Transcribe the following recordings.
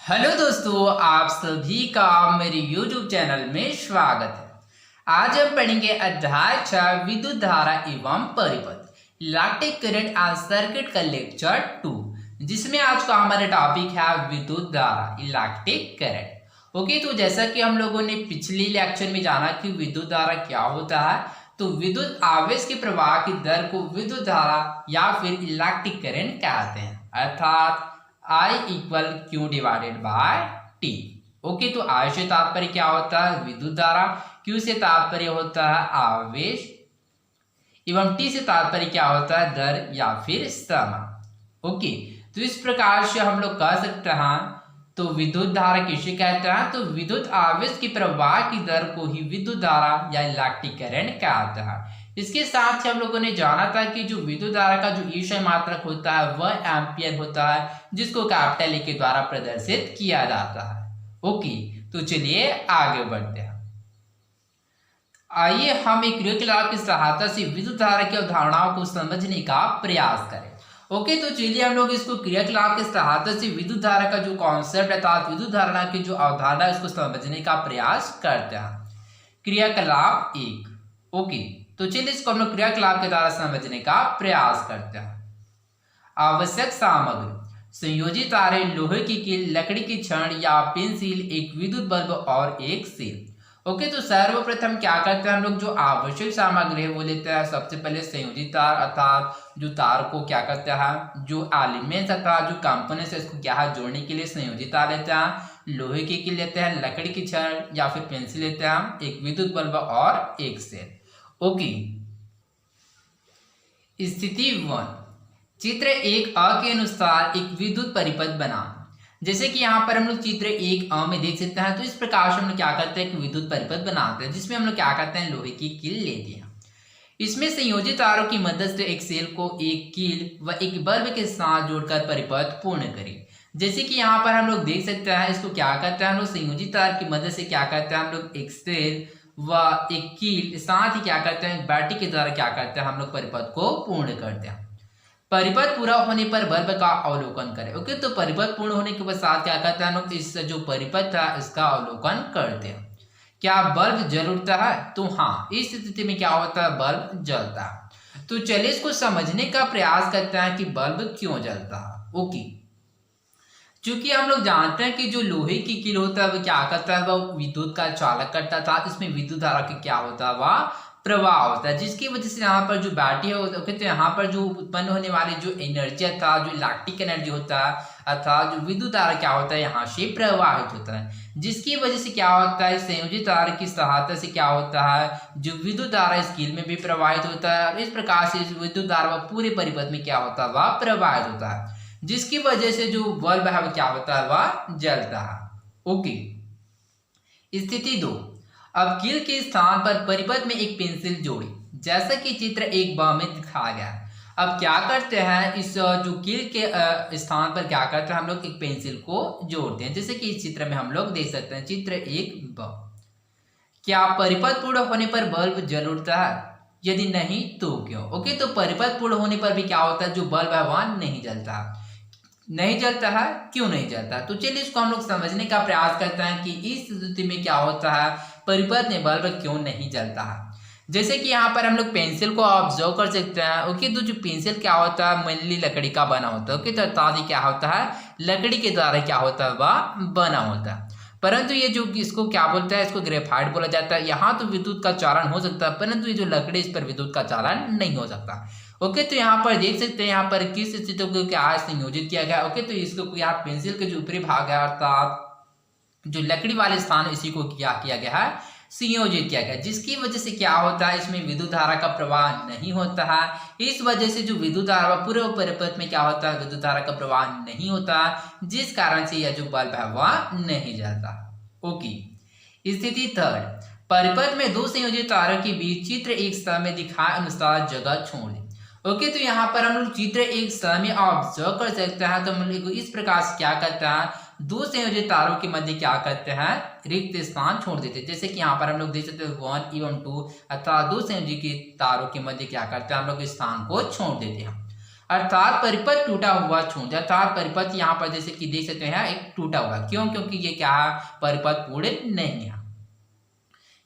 Hello दोस्तों, आप सभी का मेरे YouTube चैनल में स्वागत है। आज हम पढ़ेंगे अध्याय 6 विद्युत धारा एवं परिपथ इलेक्ट्रिक करंट एंड सर्किट का लेक्चर 2, जिसमें आज का हमारा टॉपिक है विद्युत धारा इलेक्ट्रिक करंट। ओके, तो जैसा कि हम लोगों ने पिछले लेक्चर में जाना कि विद्युत धारा क्या होता है, तो विद्युत आवेश के प्रवाह की दर को विद्युत धारा या फिर इलेक्ट्रिक करंट कहते हैं, अर्थात I equal Q divided by T. Okay, तो I से तात्पर्य क्या होता है? विद्युत धारा। Q से तात्पर्य होता है आवेश एवं T से तात्पर्य क्या होता है? दर या फिर समय। ओके, तो इस प्रकार से हम लोग कह सकते हैं तो विद्युत धारा किसे कहते हैं? तो विद्युत आवेश की प्रवाह की दर को ही विद्युत धारा या इलेक्ट्रिक करंट कहते हैं। इसके साथ ही हम लोगों ने जाना था कि जो विद्युत धारा का जो ईशय मात्रक होता है वह एम्पियर होता है, जिसको कैपिटल ए के द्वारा प्रदर्शित किया जाता है। ओके, तो चलिए आगे बढ़ते हैं। आइए हम एक क्रियाकलाप की सहायता से विद्युत धारा की अवधारणाओं को समझने का प्रयास करें। ओके, तो चलिए हम लोग इसको क्रियाकलाप की सहायता से विद्युत धारा का जो कॉन्सेप्ट अर्थात विद्युत धारा की जो अवधारणा है उसको समझने का प्रयास करते हैं। क्रियाकलाप 1। ओके, तो चलिए इसको हम लोग क्रियाकलाप के द्वारा समझने का प्रयास करते हैं। आवश्यक सामग्री: संयोजित तारे, लोहे की कील, लकड़ी की छड़ या पेंसिल, एक विद्युत बल्ब और एक सेल। ओके, तो सर्वप्रथम क्या करते हैं हम लोग? जो आवश्यक सामग्री है वो लेते हैं। सबसे पहले संयोजित तार अर्थात जो तार को क्या करते हैं, जो एलिमेंट्स अर्थात जो कंपोनेंट्स है इसको क्या है जोड़ने के लिए संयोजित तार लेते हैं। लोहे की कील लेते हैं, लकड़ी की छड़ या फिर पेंसिल लेते हैं, एक विद्युत बल्ब और एक सेल। ओके, स्थिति 1, चित्र 1A के अनुसार एक विद्युत परिपथ बना। जैसे कि यहाँ पर हम लोग चित्र 1A में देख सकते हैं, तो इस प्रकार से हम लोग क्या करते हैं, एक विद्युत परिपथ बनाते हैं, जिसमें हम लोग क्या करते हैं, लोहे की कील लेते हैं। इसमें संयोजित तारों की मदद से एक सेल को एक कील व एक बल्ब के साथ जोड़कर परिपथ पूर्ण करें। जैसे कि यहाँ पर हम लोग देख सकते हैं, इसको क्या करते हैं हम लोग, संयोजित तार की मदद से क्या करते हैं हम लोग, एक सेल व एक कील साथ ही क्या करते हैं, बैटरी के द्वारा क्या करते हैं हम लोग परिपथ को पूर्ण करते हैं। परिपथ पूरा होने पर बल्ब का अवलोकन करें। ओके, तो परिपथ पूर्ण होने के पश्चात क्या करते हैं हम लोग, इस जो परिपथ था इसका अवलोकन करते हैं। क्या बल्ब जल उठता है? तो हाँ, इस स्थिति में क्या होता है, बल्ब जलता है। तो चलिए इसको समझने का प्रयास करते हैं कि बल्ब क्यों जलता है। ओके, चूंकि हम लोग जानते हैं कि जो लोहे की कील होता है वह क्या करता है, वह विद्युत का चालक करता था। इसमें विद्युत धारा की क्या होता है, वह प्रवाह होता है, जिसकी वजह से यहाँ पर जो बैटरी है ओके, तो यहाँ पर जो उत्पन्न होने वाली जो एनर्जी था, जो इलेक्ट्रिक एनर्जी होता है अर्थात जो विद्युत धारा क्या होता है यहाँ से प्रवाहित होता है, जिसकी वजह से क्या होता है, संयोजित तार की सहायता से क्या होता है, जो विद्युत धारा इस कील में भी प्रवाहित होता है और इस प्रकार से विद्युत धारा पूरे परिपथ में क्या होता है, वह प्रवाहित होता है, जिसकी वजह से जो बल्ब है वह क्या होता है, वह जलता है। ओके, स्थिति 2, अब कील के स्थान पर परिपथ में एक पेंसिल जोड़ी, जैसा कि चित्र 1B में दिखाया गया है। अब क्या करते हैं, इस जो कील के स्थान पर क्या करते हैं हम लोग, एक पेंसिल को जोड़ते हैं, जैसे कि इस चित्र में हम लोग देख सकते हैं, चित्र 1B। क्या परिपथ पूर्ण होने पर बल्ब जल उठता है? यदि नहीं तो क्यों? ओके, तो परिपथ पूर्ण होने पर भी क्या होता है, जो बल्ब है वह नहीं जलता। नहीं जलता है, क्यों नहीं जलता? तो चलिए इसको हम लोग समझने का प्रयास करते हैं कि इस स्थिति में क्या होता है, परिपथ में बल्ब क्यों नहीं जलता है। जैसे कि यहाँ पर हम लोग पेंसिल को ऑब्जर्व कर सकते हैं। ओके, तो जो पेंसिल क्या होता है, मेनली लकड़ी का बना होता है। ओके, तो अर्थात क्या होता है, लकड़ी के द्वारा क्या होता है, वह बना होता है। परंतु ये जो इसको क्या बोलता है, इसको ग्रेफाइट बोला जाता है। यहाँ तो विद्युत का चालन हो सकता है, परंतु ये जो लकड़ी इस पर विद्युत का चालन नहीं हो सकता। ओके, तो यहाँ पर देख सकते हैं यहाँ पर किस स्थिति को क्या संयोजित किया गया। ओके, तो इसको यहाँ पेंसिल के जो ऊपरी भाग है अर्थात जो लकड़ी वाले स्थान इसी को क्या किया गया है, संयोजित किया गया, जिसकी वजह से क्या होता है, इसमें विद्युत धारा का प्रवाह नहीं होता है। इस वजह से जो विद्युत धारा पूरे परिपथ में क्या होता है, विद्युत धारा का प्रवाह नहीं होता, जिस कारण से यह जो बल्ब है वह नहीं जलता। ओके, स्थिति 3, परिपथ में दो संयोजित तारों के बीच चित्र 1C में दिखाए अनुसार जगह छोड़ दें। ओके, तो यहाँ पर हम लोग चित्र 1C में ऑब्जर्व कर सकते हैं। तो हम लोग इस प्रकार से क्या करते हैं, दो संयोजित तारों के मध्य क्या करते हैं, रिक्त स्थान छोड़ देते हैं। जैसे कि यहाँ पर हम लोग देख सकते हैं 1 एवं 2 अर्थात दो संयोजित तारों के मध्य क्या करते हैं हम लोग, स्थान को छोड़ देते हैं। अर्थात परिपथ टूटा हुआ छूंछ, अर्थात परिपथ यहाँ पर जैसे कि देख सकते हैं एक टूटा हुआ, क्यों? क्योंकि ये क्या है, परिपथ पूर्ण नहीं है।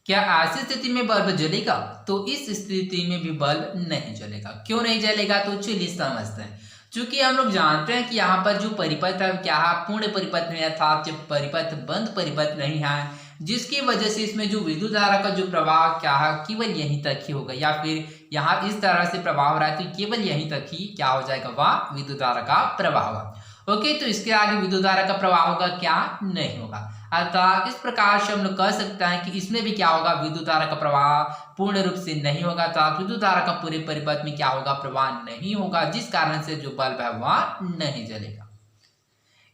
क्या ऐसी स्थिति में बल्ब जलेगा? तो इस स्थिति में भी बल्ब नहीं जलेगा। क्यों नहीं जलेगा? तो चलिए समझते हैं। चूंकि हम लोग जानते हैं कि यहाँ पर जो परिपथ है क्या है, पूर्ण परिपथ में, अर्थात जब परिपथ बंद परिपथ नहीं है, जिसकी वजह से इसमें जो विद्युत धारा का जो प्रवाह क्या है केवल यहीं तक ही होगा, या फिर यहाँ इस तरह से प्रवाह हो रहा है तो केवल यहीं तक ही क्या हो जाएगा, वह विद्युत धारा का प्रवाह होगा। ओके, तो इसके आगे विद्युत धारा का प्रवाह होगा क्या? नहीं होगा। अर्थात इस प्रकार से हम लोग कह सकते हैं कि इसमें भी क्या होगा, विद्युत धारा का प्रवाह पूर्ण रूप से नहीं होगा, अर्थात विद्युत धारा का पूरे परिपथ में क्या होगा, प्रवाह नहीं होगा, जिस कारण से जो बल्ब है वह नहीं जलेगा।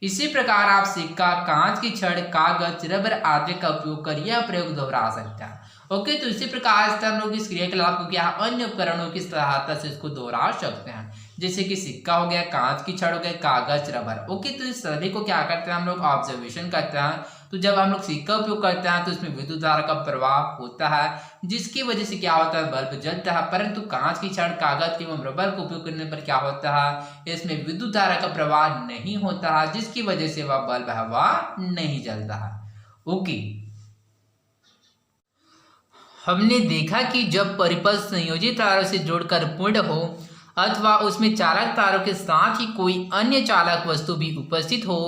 इसी प्रकार आप सिक्का, कांच की छड़, कागज, रबर आदि का उपयोग कर यह प्रयोग दोहरा सकते हैं। ओके, तो इसी प्रकार से हम लोग इस क्रियाकलाप को क्या अन्य उपकरणों की सहायता से इसको दोहरा सकते हैं, जैसे कि सिक्का हो गया, कांच की छड़ हो गया, कागज, रबर। ओके, तो इस सभी को क्या करते हैं हम लोग, ऑब्जर्वेशन करते हैं। तो जब हम लोग सिक्का उपयोग करते हैं तो इसमें विद्युत धारा का प्रवाह होता है, जिसकी वजह से क्या होता है, बल्ब जलता है। परंतु कांच की छड़, कागज एवं रबर का उपयोग करने पर क्या होता है, इसमें विद्युत धारा का प्रवाह नहीं होता है, जिसकी वजह से वह बल्ब है वह नहीं जलता है। ओके, हमने देखा कि जब परिपथ संयोजित तारों से जोड़कर पूर्ण हो अथवा उसमें चालक तारों के साथ ही कोई अन्य चालक वस्तु भी उपस्थित हो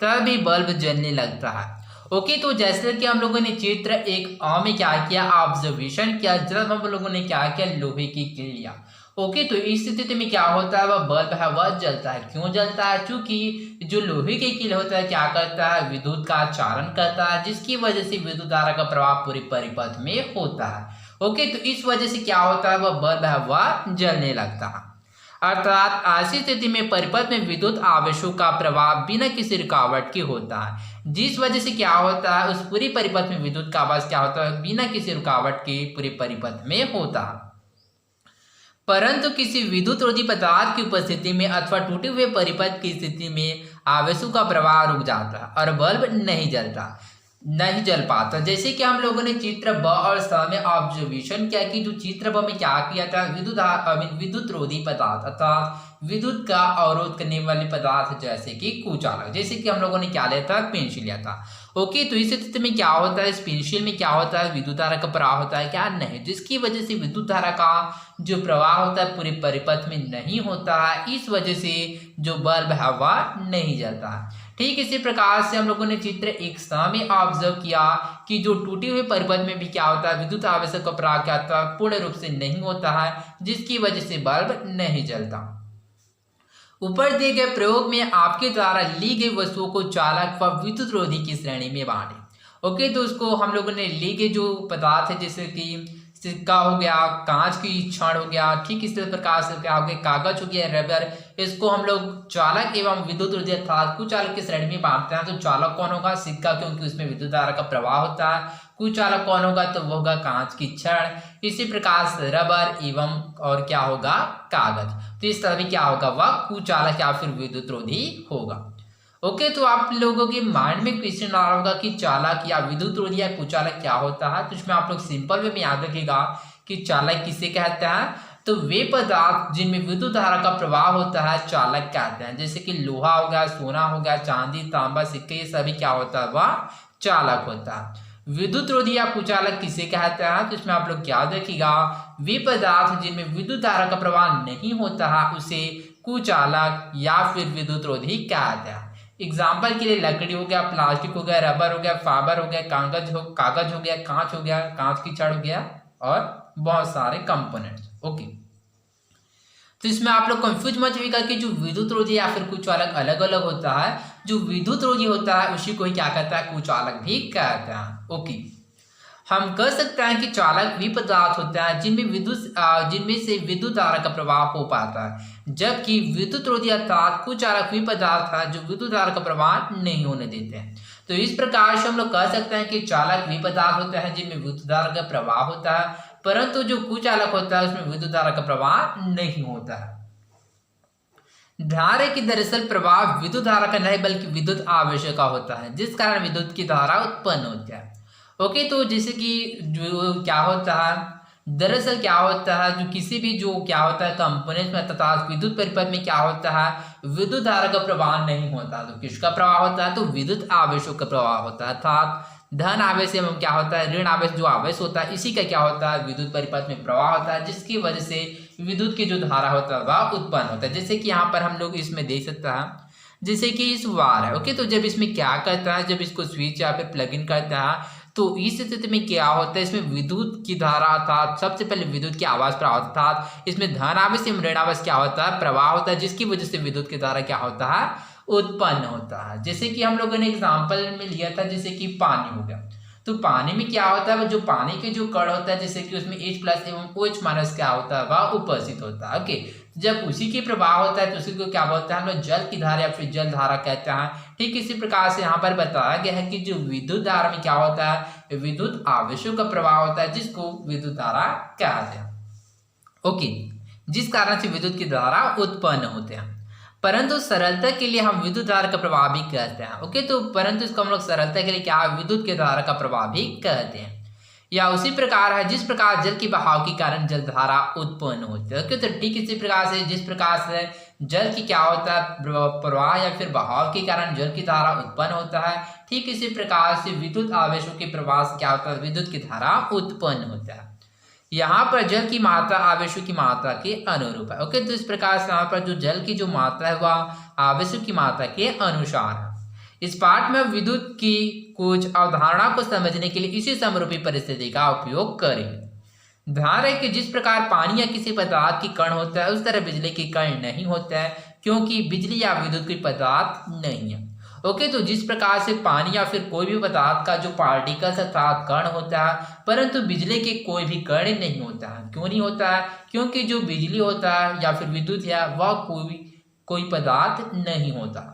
तब भी बल्ब जलने लगता है। ओके, तो जैसे कि हम लोगों ने चित्र 1A में क्या किया, ऑब्जर्वेशन किया, जब हम लोगों ने क्या किया, लोहे की कील लिया। ओके, तो इस स्थिति में क्या होता है, वह बल्ब है वह जलता है। क्यों जलता है? क्योंकि जो लोहे की कील होता है क्या करता है, विद्युत का चालन करता है, जिसकी वजह से विद्युत धारा का प्रवाह पूरे परिपथ में होता है। ओके, तो इस वजह से क्या होता है, वह बल्ब है वह जलने लगता है। अर्थात ऐसी स्थिति में परिपथ में विद्युत आवेशों का प्रवाह बिना किसी रुकावट के होता है, जिस वजह से क्या होता है, उस पूरी परिपथ में विद्युत का आवेश क्या होता है, बिना किसी रुकावट के पूरे परिपथ में होता है। परंतु किसी विद्युत रोधी पदार्थ की उपस्थिति में अथवा टूटे हुए परिपथ की स्थिति में आवेशों का प्रवाह रुक जाता है और बल्ब नहीं जल पाता। जैसे कि हम लोगों ने चित्र ब और स में ऑब्जर्वेशन किया कि जो चित्र ब में क्या किया था, विद्युत रोधी पदार्थ अर्थात विद्युत का अवरोध करने वाले पदार्थ जैसे कि कुचालक, जैसे कि हम लोगों ने क्या लिया था, पेंसिल लिया था। ओके, तो इस स्थिति में क्या होता है, इस पेंसिल में क्या होता है, विद्युत धारा का प्रवाह होता है क्या? नहीं, जिसकी वजह से विद्युत धारा का जो प्रवाह होता है पूरे परिपथ में नहीं होता है, इस वजह से जो बल्ब है वह नहीं जलता है। ठीक इसी प्रकार से हम लोगों ने चित्र 1 में ऑब्जर्व किया कि जो टूटे हुए परिपथ में भी क्या होता है, विद्युत आवेश का प्रवाह क्या होता है, पूर्ण रूप से नहीं होता है, जिसकी वजह से बल्ब नहीं जलता। ऊपर दिए गए प्रयोग में आपके द्वारा ली गई वस्तुओं को चालक व विद्युत रोधी की श्रेणी में बांटे। ओके, तो उसको हम लोगों ने ली गई जो पदार्थ है, जैसे कि सिक्का हो गया, कांच की छड़ हो गया, ठीक इसी प्रकार से क्या हो गया, कागज हो गया, रबर, इसको हम लोग चालक एवं विद्युत रोधी अर्थात कुचालक की श्रेणी में बांटते हैं। तो चालक कौन होगा, सिक्का, क्योंकि उसमें विद्युत धारा का प्रवाह होता है। कुचालक कौन होगा, तो वो होगा कांच की छड़। इसी प्रकार से रबर एवं और क्या होगा, कागज। तो इस तरह भी क्या होगा, वह कुचालक या फिर विद्युत रोधी होगा। ओके, तो आप लोगों के माइंड में क्वेश्चन आ रहा होगा कि चालक या विद्युत रोधी या कुचालक क्या होता है। तो इसमें आप लोग सिंपल वे में याद रखिएगा कि चालक किसे कहते हैं, तो वे पदार्थ जिनमें विद्युत धारा का प्रवाह होता है चालक कहते हैं। जैसे कि लोहा हो गया, सोना हो गया, चांदी, तांबा, सिक्के, ये सभी क्या होता है, वह चालक होता है। विद्युत रोधी या कुचालक किसे कहते हैं, तो इसमें आप लोग याद रखिएगा, वे पदार्थ जिनमें विद्युत धारा का प्रवाह नहीं होता है उसे कुचालक या फिर विद्युत रोधी कहते हैं। एग्जाम्पल के लिए लकड़ी हो गया, प्लास्टिक हो गया, रबर हो गया, फाइबर हो गया, कागज हो गया, कांच हो गया, कांच की छड़ हो गया और बहुत सारे कंपोनेंट्स। ओके, तो इसमें आप लोग कंफ्यूज मत होइएगा कि जो विद्युत रोधी या फिर कुचालक अलग अलग होता है। जो विद्युत रोधी होता है उसी को ही क्या कहता है, कुचालक भी कहते हैं। ओके, हम कह सकते हैं कि चालक वे पदार्थ होते हैं जिनमें से विद्युत धारा का प्रवाह हो पाता है, जबकि विद्युत रोधी अर्थात कुचालक वे पदार्थ है जो विद्युत धारा का प्रवाह नहीं होने देते हैं। तो इस प्रकार से हम लोग कह सकते हैं कि चालक वे पदार्थ होते हैं जिनमें विद्युत धारा का प्रवाह होता है, परंतु जो कुचालक होता है उसमें विद्युत धारा का प्रवाह नहीं होता है। ध्यान रहे कि दरअसल प्रवाह विद्युत धारा का नहीं बल्कि विद्युत आवेश का होता है, जिस कारण विद्युत की धारा उत्पन्न होती है। ओके, तो जैसे कि जो क्या होता है, दरअसल क्या होता है, जो किसी भी जो क्या होता है कंपोनेंट में तथा विद्युत परिपथ में क्या होता है, विद्युत धारा का प्रवाह नहीं होता। तो किसका प्रवाह होता है, तो विद्युत आवेशों का प्रवाह होता है। अर्थात धन आवेश एवं क्या होता है, ऋण आवेश जो आवेश होता है, इसी का क्या होता है, विद्युत परिपथ में प्रवाह होता है, जिसकी वजह से विद्युत की जो धारा होता है वह उत्पन्न होता है। जैसे कि यहाँ पर हम लोग इसमें देख सकते हैं, जैसे कि इस वार है, ओके। तो जब इसमें क्या करता है, जब इसको स्विच या फिर प्लग इन करता है, तो इस स्थिति में क्या होता है, इसमें विद्युत की धारा अर्थात सबसे पहले विद्युत की आवाज प्रवाह होता है, अर्थात इसमें धन आवेश एवं ऋण आवेश क्या होता है, प्रवाह होता है, जिसकी वजह से विद्युत की धारा क्या होता है, उत्पन्न होता है। जैसे कि हम लोगों ने एग्जाम्पल में लिया था, जैसे कि पानी हो गया। तो पानी में क्या होता है, जो पानी के जो कण होता है, जैसे कि उसमें H+ एवं OH- क्या होता है, वह उपस्थित होता है, ओके। जब उसी की प्रवाह होता है तो उसी को क्या बोलते हैं हम लोग, जल की धारा या फिर जल धारा कहते हैं। ठीक इसी प्रकार से यहाँ पर बताया गया है कि जो विद्युत धारा में क्या होता है, विद्युत आवेशों का प्रवाह होता है, जिसको विद्युत धारा कहा जाए, ओके, जिस कारण से विद्युत की धारा उत्पन्न होते हैं। परंतु सरलता के लिए हम विद्युत धारा का प्रवाह भी कहते हैं, ओके। तो परंतु इसको हम लोग सरलता के लिए क्या विद्युत के धारा का प्रवाह भी कहते हैं। या उसी प्रकार है जिस प्रकार जल की बहाव के कारण जल धारा उत्पन्न होती है, ओके। तो ठीक इसी प्रकार से जिस प्रकार से जल की क्या होता है, प्रवाह या फिर बहाव के कारण जल की धारा उत्पन्न होता है, ठीक इसी प्रकार से विद्युत आवेशों के प्रवाह से क्या होता है, विद्युत की धारा उत्पन्न होता है। यहाँ पर जल की मात्रा आवेशों की मात्रा के अनुरूप है, ओके। तो इस प्रकार से यहाँ पर जो जल की जो मात्रा है वह आवेशों की मात्रा के अनुसार है। इस पाठ में विद्युत की कुछ अवधारणा को समझने के लिए इसी समरूपी परिस्थिति का उपयोग करेंगे। ध्यान रहे कि जिस प्रकार पानी या किसी पदार्थ की कण होता है, उस तरह बिजली की कण नहीं होता है, क्योंकि बिजली या विद्युत कोई पदार्थ नहीं है, ओके। तो जिस प्रकार से पानी या फिर कोई भी पदार्थ का जो पार्टिकल्स अर्थात कण होता है, परंतु बिजली के कोई भी कण नहीं होता है। क्यों नहीं होता है, क्योंकि जो बिजली होता है या फिर विद्युत है वह कोई पदार्थ नहीं होता।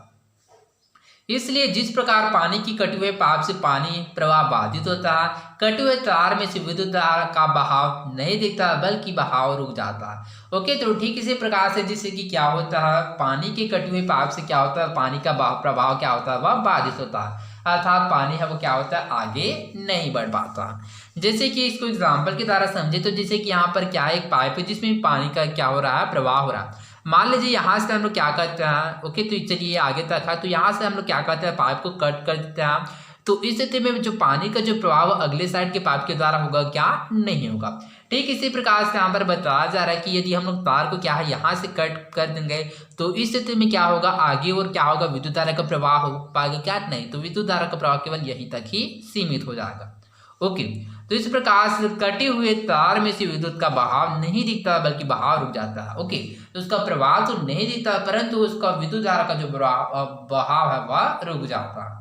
इसलिए जिस प्रकार पानी की कटे हुए पाइप से पानी प्रवाह बाधित होता है, कटे हुए तार में से विद्युत धारा का बहाव नहीं दिखता, बल्कि बहाव रुक जाता है, ओके। तो ठीक इसी प्रकार से जैसे कि क्या होता है, पानी के कटे हुए पाइप से क्या होता है, पानी का प्रवाह क्या होता है, वह बाधित होता है, अर्थात पानी है वो क्या होता है, आगे नहीं बढ़ पाता। जैसे कि इसको एग्जाम्पल की तरह समझे, तो जैसे कि यहाँ पर क्या है, एक पाइप है जिसमें पानी का क्या हो रहा है, प्रवाह हो रहा है। मान लीजिए यहाँ से हम लोग क्या करते हैं, ओके। तो चलिए आगे तक है, तो यहाँ से हम लोग क्या करते हैं, पाइप को कट कर देते हैं। तो इस स्थिति में जो पानी का जो प्रवाह अगले साइड के पाइप के द्वारा होगा क्या, नहीं होगा। ठीक इसी प्रकार से यहाँ पर बताया जा रहा है कि यदि हम लोग तार को क्या है यहाँ से कट कर देंगे, तो इस स्थिति में क्या होगा, आगे और क्या होगा, विद्युत धारा का प्रवाह हो पाएगा क्या, नहीं। तो विद्युत धारा का प्रवाह केवल यहीं तक ही सीमित हो जाएगा, ओके। तो इस प्रकार से कटे हुए तार में से विद्युत का बहाव नहीं दिखता, बल्कि बहाव रुक जाता है, ओके। तो उसका प्रवाह तो नहीं दिखता, परंतु उसका विद्युत धारा का जो बहाव है वह रुक जाता है।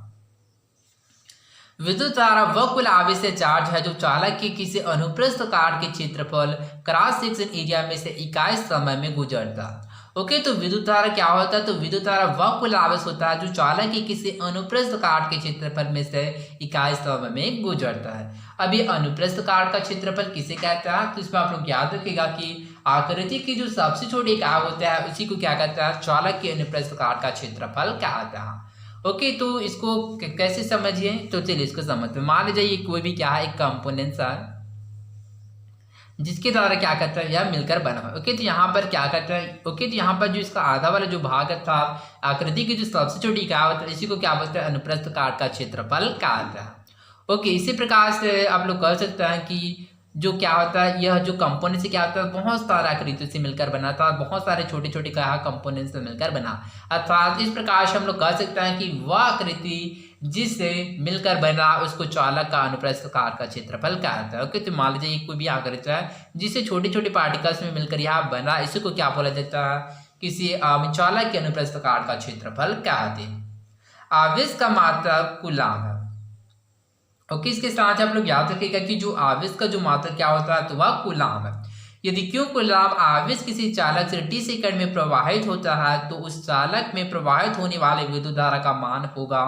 विद्युत धारा वह कुल आवेश से चार्ज है जो चालक के किसी अनुप्रस्थ काट के क्षेत्रफल क्रॉस सेक्शन एरिया में से इकाई समय में गुजरता है, ओके। तो विद्युत धारा क्या होता है, तो विद्युत धारा वह कुल आवेश होता है जो चालक के किसी अनुप्रस्थ काट के क्षेत्रफल में से इकाई समय में गुजरता है। अब ये अनुप्रस्थ काट का क्षेत्रफल किसे कहता है, तो इसमें आप लोग याद रखिएगा कि आकृति की जो सबसे छोटी इकाई होता है उसी को क्या कहता है, चालक के अनुप्रस्थ काट का क्षेत्रफल कहता है, ओके। तो इसको कैसे समझिए, तो चलिए इसको समझते हैं। मान लीजिए ये कोई भी क्या है, एक कंपोनेंट्स है जिसके द्वारा क्या करता है, यह मिलकर बना है, ओके। तो यहाँ पर क्या करता है, ओके। तो यहाँ पर जो इसका आधा वाला जो भाग था, आकृति की जो सबसे छोटी इकाई होता है, इसी को क्या बोलते हैं, अनुप्रस्थ काट का क्षेत्रफल कहता है, ओके। इसी प्रकार से आप लोग कह सकते हैं कि जो क्या होता है, यह जो कंपोनेंट से क्या होता है, बहुत सारा आकृति से मिलकर बना था, बहुत सारे छोटे छोटे क्या कंपोनेंट से मिलकर बना, अर्थात इस प्रकार से हम लोग कह सकते हैं कि वह आकृति जिससे मिलकर बना उसको चालक का अनुप्रस्थ काट का क्षेत्रफल कहता है, ओके। तो मान लीजिए कोई भी आकृति है जिससे छोटे छोटे पार्टिकल्स में मिलकर यह बना, इसी को क्या बोला जाता है, किसी चालक के अनुप्रस्थ काट का क्षेत्रफल कहते हैं। आवेश का मात्रक कूलाम है, ओके। इसके साथ आप लोग याद रखिएगा कि जो आवेश का जो मात्रक क्या होता है, तो वह कूलाम है। यदि क्यों कूलाम आवेश किसी चालक से t सेकंड में प्रवाहित होता है, तो उस चालक में प्रवाहित होने वाले विद्युत धारा का मान होगा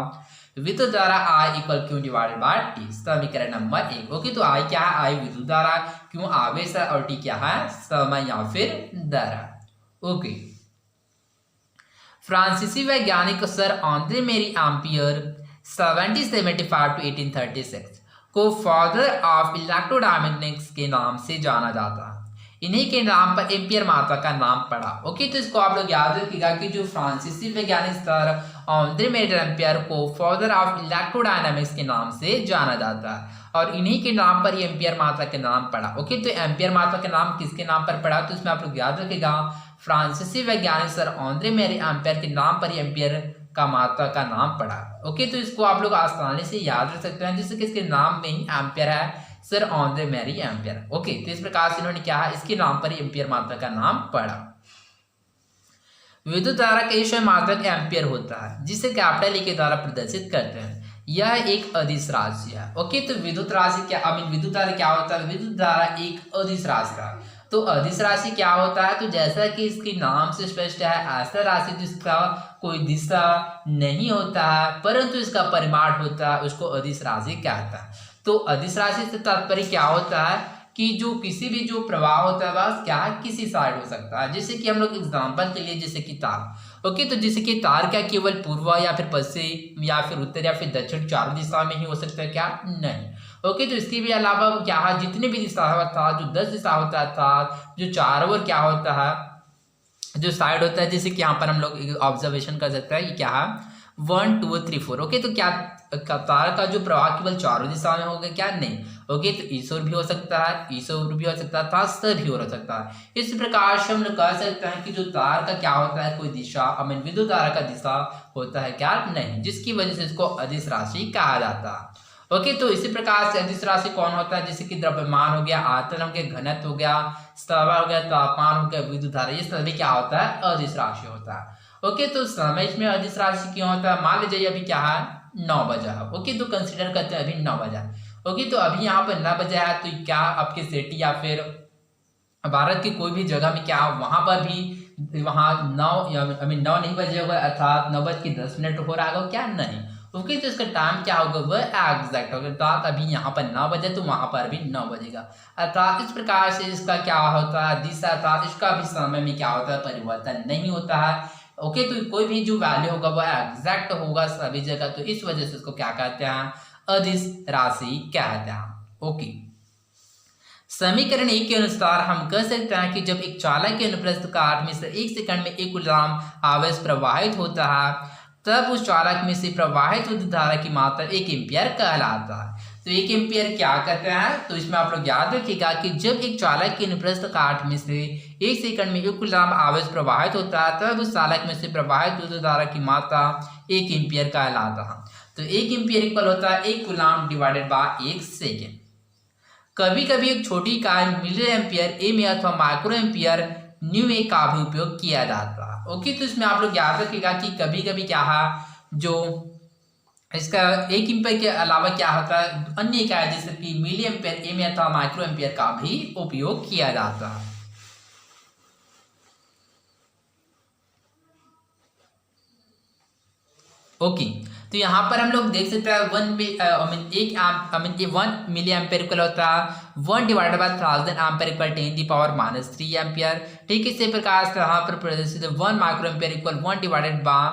विद्युत धारा I = Q / T, समीकरण नंबर 1, ओके। तो I क्या है, I विद्युत धारा, क्यों आवेश है, और T क्या है, समय या फिर दर, ओके। फ्रांसीसी वैज्ञानिक सर आंद्रे मेरी एम्पियर 1775 to 1836 को फादर ऑफ इलेक्ट्रोडायनेमिक्स के नाम से जाना जाता है। इन्हीं के नाम पर एम्पियर मात्रा का नाम पड़ा। ओके, तो इसको आप लोग याद रखिएगा कि जो फ्रांसीसी वैज्ञानिक सर ऑन्द्रे मेरी एम्पियर को फादर ऑफ इलेक्ट्रोडायनेमिक्स के नाम से जाना जाता है और इन्हीं के नाम पर एम्पियर मात्रा के नाम पड़ा। ओके, तो एम्पियर मात्रा का नाम किसके नाम पर पड़ा, तो इसमें आप लोग याद रखिएगा फ्रांसीसी वैज्ञानिक सर ऑन्द्रे मेरी एम्पियर के नाम पर एम्पियर का मात्रा का नाम पड़ा। ओके, तो इसको आप लोग आसानी से याद रख सकते हैं जैसे कि इसके नाम में ही एम्पियर है, सर ऑन्द्रे मेरी एम्पियर। ओके, तो इस प्रकार से इन्होंने क्या है, इसके नाम पर एम्पियर मात्रा का नाम पड़ा। विद्युत धारा का विषय मात्रक एम्पियर होता है जिसे कैपिटल ए के द्वारा प्रदर्शित करते हैं। यह एक अदिश राशि है। ओके, तो विद्युत राशि क्या विद्युत धारा क्या होता है, विद्युत धारा एक अदिश राशि है। तो अदिश राशि क्या होता है, तो जैसा कि इसके नाम से स्पष्ट है, ऐसा राशि जिसका कोई दिशा नहीं होता है परंतु इसका परिमाण होता है, उसको अदिश राशि कहता है। तो अदिश राशि से तात्पर्य क्या होता है कि जो किसी भी जो प्रवाह होता है वह क्या है, किसी साइड हो सकता है। जैसे कि हम लोग एग्जांपल के लिए जैसे कि तार। ओके, तो जैसे कि तार क्या केवल पूर्व या फिर पश्चिम या फिर उत्तर या फिर दक्षिण चारों दिशा में ही हो सकता है क्या, नहीं। ओके, तो इसके भी अलावा क्या है, जितने भी दिशा होता है, जो 10 दिशा होता है तार, जो चारों ओर क्या होता है, जो साइड होता है, जैसे कि यहाँ पर हम लोग ऑब्जर्वेशन कर सकते हैं कि क्या है 1 2 3 4। ओके, तो क्या तार का जो प्रवाह केवल चारों दिशा में होगा क्या, नहीं। ओके, तो ईश्वर भी हो सकता है, ईश्वर भी हो सकता है, तार भी हो सकता है। इस प्रकार से हम लोग कह सकते हैं कि जो तार का क्या होता है, कोई दिशा विद्युत धारा का दिशा होता है क्या, नहीं, जिसकी वजह से इसको अदिश राशि कहा जाता है। ओके, तो इसी प्रकार से अदिश राशि कौन होता है, जैसे कि द्रव्यमान हो गया, आयतन हो गया, घनत्व हो गया, समय हो गया, तापमान हो गया, विद्युत धारा, ये सभी क्या होता है, अदिश राशि होता है। ओके, तो समय इसमें अदिश राशि क्यों होता है, मान लीजिए अभी क्या है 9 बजा। ओके, तो कंसिडर करते हैं अभी 9 बजा। ओके, तो अभी यहाँ पर 9 बजा है, तो क्या आपके सिटी या फिर भारत की कोई भी जगह में क्या वहां पर भी वहां 9 नहीं बजे होगा, अर्थात 9:10 हो रहा होगा क्या, नहीं। ओके, तो इसका टाइम क्या होगा, वह एग्जैक्ट होगा, अर्थात अभी यहाँ पर 9 बजे तो वहां पर भी 9 बजेगा। अर्थात इस प्रकार से इसका क्या होता है, दिशा, अर्थात इसका भी समय में क्या होता है, परिवर्तन नहीं होता है। ओके, तो कोई भी जो वैल्यू होगा वह एग्जैक्ट होगा सभी जगह, तो इस वजह से इसको क्या कहते हैं, अदिश राशि कहते हैं। ओके, समीकरण 1 के अनुसार हम कह सकते हैं कि जब एक चालक के अनुप्रस्थ काट में से 1 सेकंड में 1 कूलम्ब आवेश प्रवाहित होता है तब उस चालक में से प्रवाहित विद्युत धारा की मात्रा 1 एम्पियर कहलाता है। तो 1 एम्पियर क्या कहते हैं, तो इसमें आप लोग याद रखिएगा कि जब एक चालक के अनुप्रस्थ काट में से 1 सेकंड में 1 कूलम्ब आवेश प्रवाहित होता है तब उस चालक में से प्रवाहित विद्युत धारा की मात्रा 1 एम्पियर कहलाता है। तो 1 एम्पियर इक्वल होता है 1 कूलम्ब डिवाइडेड बाय 1 सेकेंड। कभी कभी एक छोटी इकाई मिली एम्पियर ए में अथवा माइक्रो एम्पियर न्यू ए का भी उपयोग किया जाता है। ओके, तो इसमें आप लोग याद रखिएगा कि कभी कभी क्या है, जो इसका 1 एम्पियर के अलावा क्या होता है, अन्य इकाई जैसे कि मिली एम्पियर ए में अथवा माइक्रो एम्पियर का भी उपयोग किया जाता है। ओके, तो यहाँ पर हम लोग देख सकते हैं 1 मिली एम्पियर इक्वल होता है 1 divided by 1000 ampere equal 10⁻³ ampere. ठीक, इसी प्रकार से यहाँ पर प्रदर्शित 1 micro ampere equal 1 divided by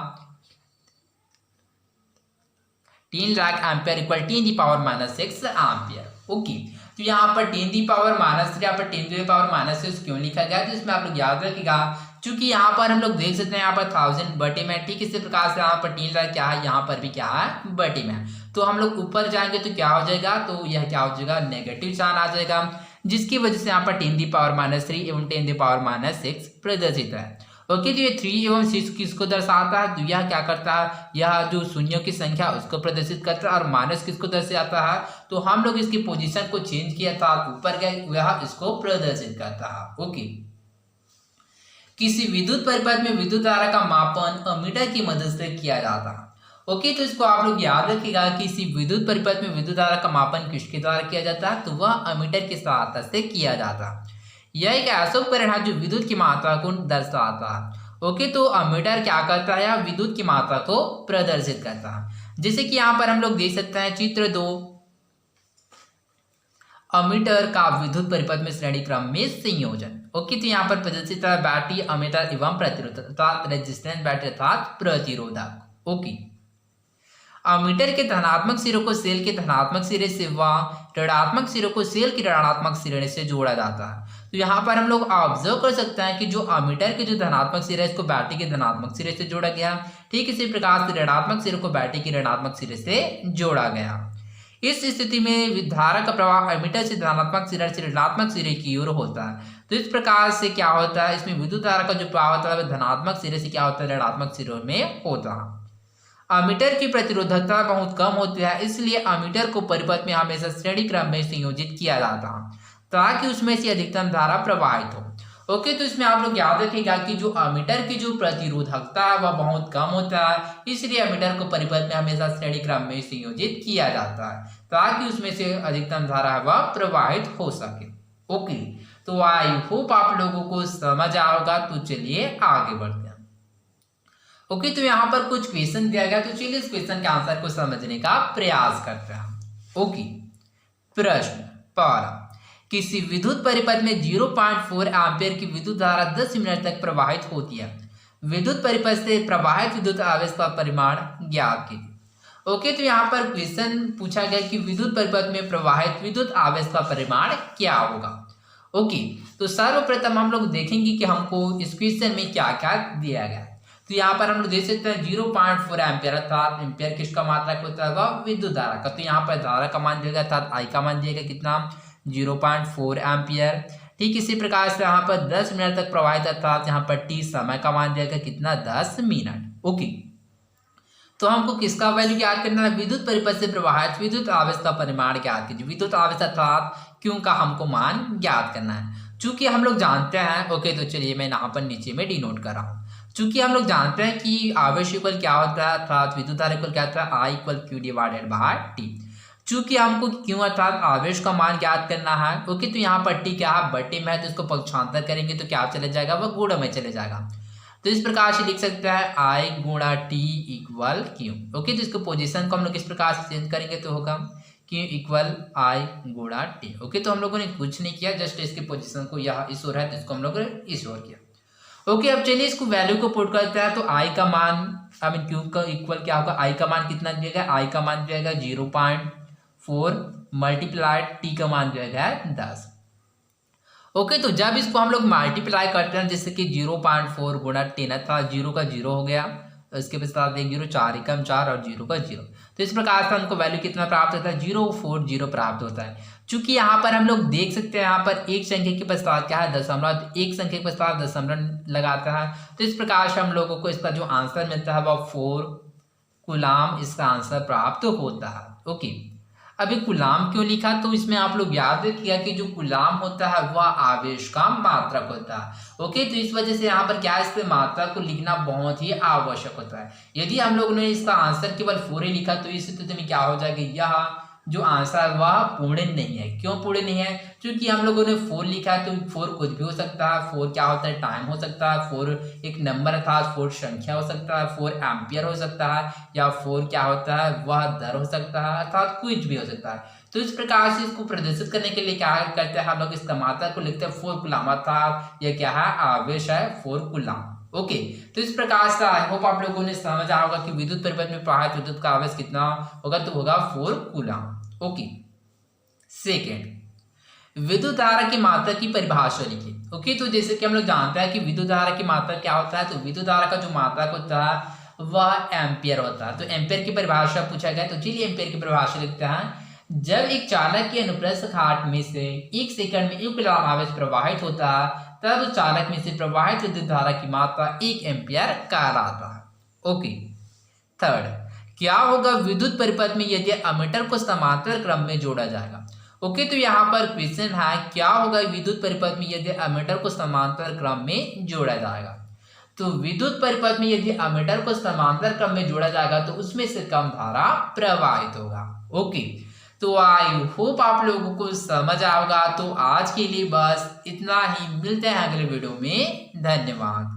3 lakh ampere equal 10⁻⁻6 ampere. Okay, तो यहाँ पर 10⁻³ यहाँ पर 10⁻⁻6 क्यों लिखा गया, तो इसमें आप लोग याद रखिएगा क्योंकि यहाँ पर हम लोग देख सकते हैं यहाँ पर 1000 बटे में। ठीक, इसी प्रकार से यहाँ पर 3 लाख क्या है, यहाँ पर भी क्या है बटे में। तो हम लोग ऊपर जाएंगे तो क्या हो जाएगा, तो यह क्या हो जाएगा, नेगेटिव साइन आ जाएगा, जिसकी वजह से यहाँ पर 10⁻³ एवं 10⁻6 प्रदर्शित है। ओके, तो ये 3 एवं 6 किसको दर्शाता है, तो यह क्या करता है, यह जो शून्यों की संख्या उसको प्रदर्शित करता है, और माइनस किसको दर्शाता है, तो हम लोग इसकी पोजीशन को चेंज किया था, ऊपर गए, वह इसको प्रदर्शित करता है। ओके, किसी विद्युत परिपथ में विद्युत धारा का मापन अमीटर की मदद से किया जाता है। ओके, तो इसको आप लोग याद रखिएगा कि किसी विद्युत परिपथ में विद्युत धारा का मापन किसके द्वारा किया जाता है, तो वह अमीटर की सहायता से किया जाता है। यह एक ऐसा उपकरण है जो विद्युत की मात्रा को दर्शाता है। ओके, तो अमीटर क्या करता है, विद्युत की मात्रा को प्रदर्शित करता है। जैसे कि यहाँ पर हम लोग देख सकते हैं चित्र 2, अमीटर का विद्युत परिपथ में श्रेणी क्रम में संयोजन। ओके, तो यहाँ पर प्रदर्शित है बैटरी, अमीटर एवं प्रतिरोधक, अर्थात रेजिस्टेंस बैटरी अर्थात प्रतिरोधक। ओके, अमीटर के धनात्मक सिरों को सेल के धनात्मक सिरे से व ऋणात्मक सिरों को सेल के ऋणात्मक सिरे से जोड़ा जाता है। तो यहाँ पर हम लोग ऑब्जर्व कर सकते हैं कि जो अमीटर के जो धनात्मक सिरा है इसको बैटरी के धनात्मक सिरे से जोड़ा गया। ठीक इसी प्रकार से ऋणात्मक सिरे को बैटरी के ऋणात्मक सिरे से जोड़ा गया। इस स्थिति में विद्युत धारा का प्रवाह अमीटर से धनात्मक सिरे से ऋणात्मक सिरे की ओर होता है। तो इस प्रकार से क्या होता है, इसमें विद्युत धारा का जो प्रवाह होता है वह धनात्मक सिरे से क्या होता है, ऋणात्मक सिरों में होता है। अमीटर की प्रतिरोधकता बहुत कम होती है, इसलिए अमीटर को परिपथ में हमेशा श्रेणी क्रम में संयोजित किया जाता है ताकि उसमें से अधिकतम धारा प्रवाहित हो। ओके, तो इसमें आप लोग याद रखिएगा कि जो अमीटर की जो प्रतिरोधकता है वह बहुत कम होता है, इसलिए अमीटर को परिपथ में हमेशा श्रेणी क्रम में संयोजित किया जाता है ताकि उसमें से अधिकतम धारा वह प्रवाहित हो सके। ओके, तो आई होप आप लोगों को समझ आएगा। तो चलिए आगे बढ़ते हैं। ओके, तो यहाँ पर कुछ क्वेश्चन दिया गया, तो चलिए इस क्वेश्चन के आंसर को समझने का प्रयास करते हैं। ओके, प्रश्न पहला, किसी विद्युत परिपथ में 0.4 एम्पीयर की विद्युत धारा 10 मिनट तक प्रवाहित होती है। विद्युत परिपथ से प्रवाहित विद्युत आवेश का परिमाण ज्ञात कीजिए। ओके, तो यहाँ पर क्वेश्चन पूछा गया कि विद्युत परिपथ में प्रवाहित विद्युत आवेश का परिमाण क्या होगा। ओके, तो सर्वप्रथम हम लोग देखेंगे कि हमको इस क्वेश्चन में क्या क्या दिया गया। तो यहाँ पर हम लोग देख सकते हैं 0.4 एम्पीयर, अर्थात एम्पीयर किसका मात्रक होता है, विद्युत धारा का। तो यहाँ पर धारा का मान दिया गया, अर्थात आई का मान दिया गया कितना, 0.4 एम्पीयर। ठीक इसी प्रकार से यहाँ पर 10 मिनट तक प्रवाहित, अर्थात यहाँ पर टी समय का मान दिया गया कितना, 10 मिनट। ओके, तो हमको किसका वैल्यू ज्ञात करना है, विद्युत परिपथ से प्रवाहित विद्युत आवेश का परिमाण ज्ञात कीजिए। विद्युत आवेश अर्थात क्यू का हमको मान ज्ञात करना है। चूंकि हम लोग जानते हैं, ओके, तो चलिए मैं यहाँ पर नीचे में डिनोट कर रहा हूँ। चूंकि हम लोग जानते हैं कि आवेश इक्वल क्या होता है, अर्थात विद्युत धारा इक्वल क्या होता है, I equal Q divided by t. चूंकि हमको क्यू अर्थात आवेश का मान ज्ञात करना है, ओके, तो यहाँ पर टी क्या है, बटे में है, तो इसको पक्षांतर करेंगे तो क्या चले जाएगा, वह गुणा में चले जाएगा। तो इस प्रकार से लिख सकते हैं आई गुणा टी इक्वल क्यू। ओके, तो इसको पोजीशन को हम लोग इस प्रकार से चेंज करेंगे तो होगा क्यू इक्वल आई गुणा टी। ओके, तो हम लोगों ने कुछ नहीं किया, जस्ट इसकी पोजीशन को यहाँ इस ओर है तो इसको हम लोग इस ओर किया। ओके, अब चलिए इसको वैल्यू को पुट करते हैं। तो आई का मान, आई मीन क्यू का इक्वल क्या होगा, आई का मान कितना दिया गया, आई का मान दिया गया 0.4 मल्टीप्लाइड टी का मान दिया गया 10। ओके, तो जब इसको हम लोग मल्टीप्लाई करते हैं, जैसे कि 0.4 गुणा 10 था, 0 का 0 हो गया, तो इसके पश्चात 1 0, 4 एकम 4 और 0 का 0। तो इस प्रकार से हमको वैल्यू कितना प्राप्त होता है, 040 प्राप्त होता है। चूंकि यहाँ पर हम लोग देख सकते हैं, यहाँ पर एक संख्या के पश्चात क्या है, दशमलव, तो एक संख्या के पश्चात दशमलव लगाता है। तो इस प्रकार से हम लोगों को इसका जो आंसर मिलता है वह 4 कूलाम इसका आंसर प्राप्त होता है। ओके, अभी कूलाम क्यों लिखा, तो इसमें आप लोग याद रखिएगा कि जो कूलाम होता है वह आवेश का मात्रक होता है। ओके, तो इस वजह से यहाँ पर क्या, इस पे मात्रक को लिखना बहुत ही आवश्यक होता है। यदि हम लोगों ने इसका आंसर केवल 4 ही लिखा तो इस स्थिति में क्या हो जाएगा, यह जो आंसर वह पूर्ण नहीं है। क्यों पूर्ण नहीं है, क्योंकि हम लोगों ने 4 लिखा है, तो 4 कुछ भी हो सकता है। 4 क्या होता है, टाइम हो सकता है, 4 एक नंबर अर्थात 4 संख्या हो सकता है, 4 एम्पियर हो सकता है, या 4 क्या होता है, वह दर हो सकता है, अर्थात कुछ भी हो सकता है। तो इस प्रकार से इसको प्रदर्शित करने के लिए क्या करते हैं हम लोग, इसका मात्रक को लिखते हैं 4 कूलाम, अर्थात यह क्या है, आवेश है 4 कूलाम। ओके, तो इस प्रकार से आई होप आप लोगों ने समझा होगा कि विद्युत परिपथ में प्रवाहित विद्युत का आवेश कितना होगा, तो होगा 4 कूलाम। ओके, सेकेंड, विद्युत धारा की मात्रा की परिभाषा लिखिए। ओके, तो जैसे कि हम लोग जानते हैं कि विद्युत धारा की मात्रा क्या होता है, तो विद्युत धारा का जो मात्रक होता है वह एम्पियर होता है। तो एम्पियर की परिभाषा पूछा गया, तो चलिए एम्पियर की परिभाषा लिखते हैं। जब एक चालक के अनुप्रस्थ काट में से 1 सेकंड में 1 कूलाम आवेश प्रवाहित होता है, तब उस चालक में से प्रवाहित विद्युत धारा की मात्रा 1 एम्पियर कहलाता है। ओके, थर्ड, क्या होगा विद्युत परिपथ में यदि अमीटर को समांतर क्रम में जोड़ा जाएगा। ओके, तो यहाँ पर क्वेश्चन है, क्या होगा विद्युत परिपथ में यदि अमीटर को समांतर क्रम में जोड़ा जाएगा। तो विद्युत परिपथ में यदि अमीटर को समांतर क्रम में जोड़ा जाएगा तो उसमें से कम धारा प्रवाहित होगा। ओके, तो आई होप आप लोगों को समझ आएगा। तो आज के लिए बस इतना ही, मिलते हैं अगले वीडियो में, धन्यवाद।